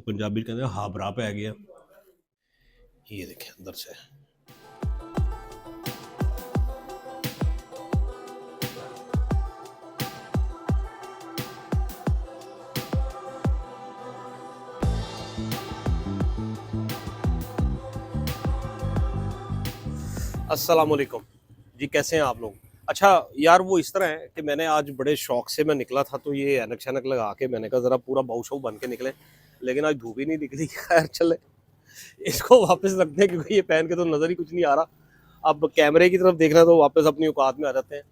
पंजाबी कहते हैं हाबरा पै गया। ये देखें अंदर से। अस्सलाम वालेकुम जी, कैसे हैं आप लोग? अच्छा यार, वो इस तरह है कि मैंने आज बड़े शौक से मैं निकला था, तो ये ऐनक शैनक लगा के मैंने कहा ज़रा पूरा बाऊ शाऊ बन के निकले, लेकिन आज धूप ही नहीं निकली। खैर चले, इसको वापस रखते हैं क्योंकि ये पहन के तो नज़र ही कुछ नहीं आ रहा। अब कैमरे की तरफ देखना तो वापस अपनी औकात में आ जाते हैं।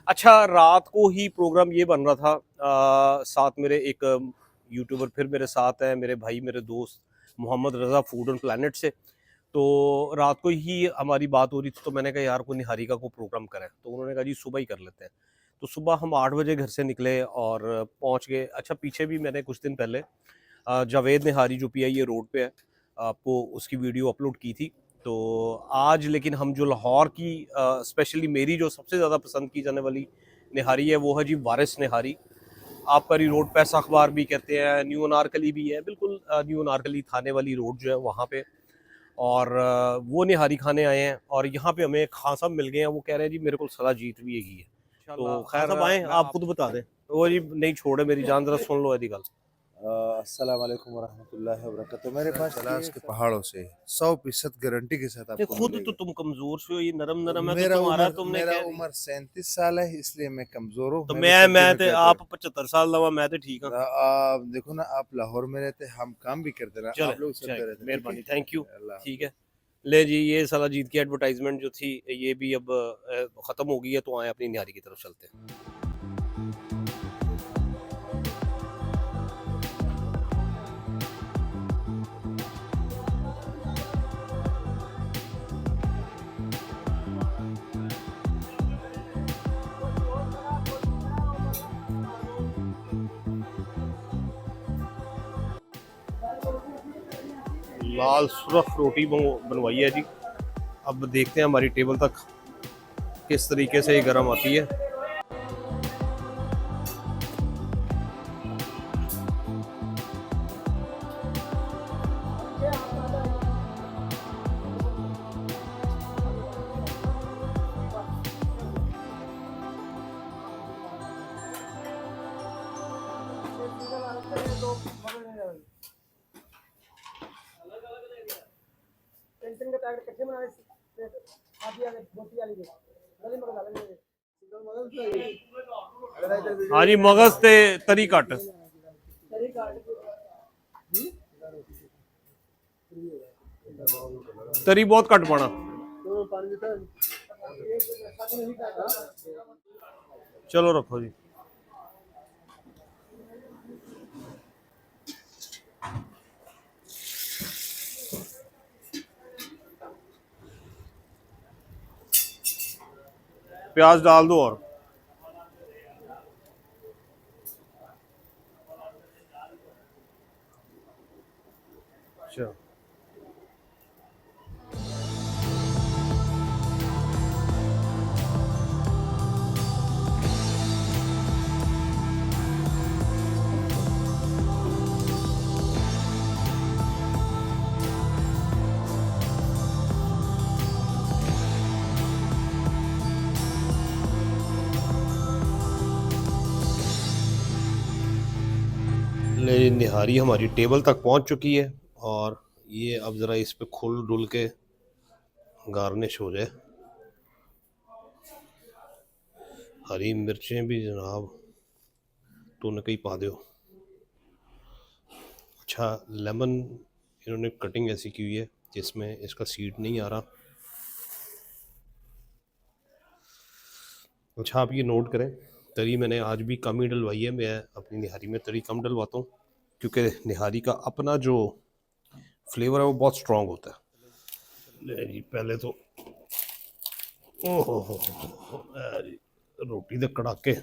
अच्छा, रात को ही प्रोग्राम ये बन रहा था, साथ मेरे एक यूट्यूबर फिर मेरे साथ हैं, मेरे भाई मेरे दोस्त मोहम्मद रज़ा फूड ऑन प्लानट से। तो रात को ही हमारी बात हो रही थी, तो मैंने कहा यार को निहारिका को प्रोग्राम करें, तो उन्होंने कहा जी सुबह ही कर लेते हैं। तो सुबह हम 8 बजे घर से निकले और पहुंच गए। अच्छा, पीछे भी मैंने कुछ दिन पहले जावेद निहारी जो PIA रोड पे है, आपको उसकी वीडियो अपलोड की थी। तो आज लेकिन हम जो लाहौर की स्पेशली मेरी जो सबसे ज़्यादा पसंद की जाने वाली निहारी है वो है जी वारिस निहारी। आबकारी रोड पैसा अखबार भी कहते हैं, न्यू अनारकली भी है, बिल्कुल न्यू अनारकली थाने वाली रोड जो है वहाँ पे। और वो निहारी खाने आए हैं और यहाँ पे हमें खान साहब मिल गए हैं। वो कह रहे हैं जी मेरे को सलाह जीत भी है। तो खैर साहब आए, आप खुद बता दें। वो जी नहीं छोड़े मेरी जान, जरा सुन लो यदि गल। अस्सलाम वालेकुम वरहमतुल्लाहि वबरकातुहू। मेरे पास तलाश के पहाड़ों से 100% गारंटी के साथ आपको खुद तो मिलेगा। तुम कमजोर से हो, ये नरम नरम है तो मेरा तुम्हारा उम्र तुमने मेरा कह दी। उम्र 37 साल है, इसलिए मैं कमजोर हूँ। तो मैं भी सर्दी में मैं तो कहते आप 75 साल लवा, मैं तो ठीक हूँ। आप देखो ना, आप लाहौर में रहते, हम काम भी करते ना, चले आप लोग चले, सुनते रहते। ठीक मेहरबानी, है, थैंक यू। अल्लाह ठीक हाफिज। है, ले जी, ये साला जीत की एडवर्टाइजमेंट जो थी ये भी अब खत्म हो गई है, तो आए अपनी निहारी की तरफ चलते हैं। लाल सुरख रोटी बनवाई है जी। अब देखते हैं हमारी टेबल तक किस तरीके से ये गर्म आती है। हाँ जी, मगज ते तरी कट, तरी बहुत कट पाना। चलो रखो जी। प्याज डाल दो और अच्छा। ले, निहारी हमारी टेबल तक पहुंच चुकी है और ये अब ज़रा इस पे खुल डुल के गार्निश हो जाए। हरी मिर्चें भी जनाब तूने कहीं पा दो। अच्छा, लेमन इन्होंने कटिंग ऐसी की हुई है जिसमें इसका सीड नहीं आ रहा। अच्छा, आप ये नोट करें, तरी मैंने आज भी कम ही डलवाई है। मैं अपनी निहारी में तरी कम डलवाता हूँ क्योंकि निहारी का अपना जो फ्लेवर है वो बहुत स्ट्रॉन्ग होता है। ले जी, पहले तो ओहो हो, रोटी दे कड़ाके।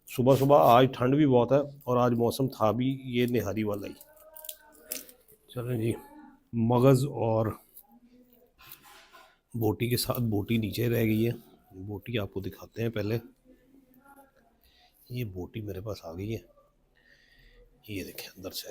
सुबह सुबह आज ठंड भी बहुत है और आज मौसम था भी ये निहारी वाला ही। चलें जी, मगज़ और बोटी के साथ, बोटी नीचे रह गई है, बोटी आपको दिखाते हैं पहले। ये बोटी मेरे पास आ गई है, ये देखें अंदर से।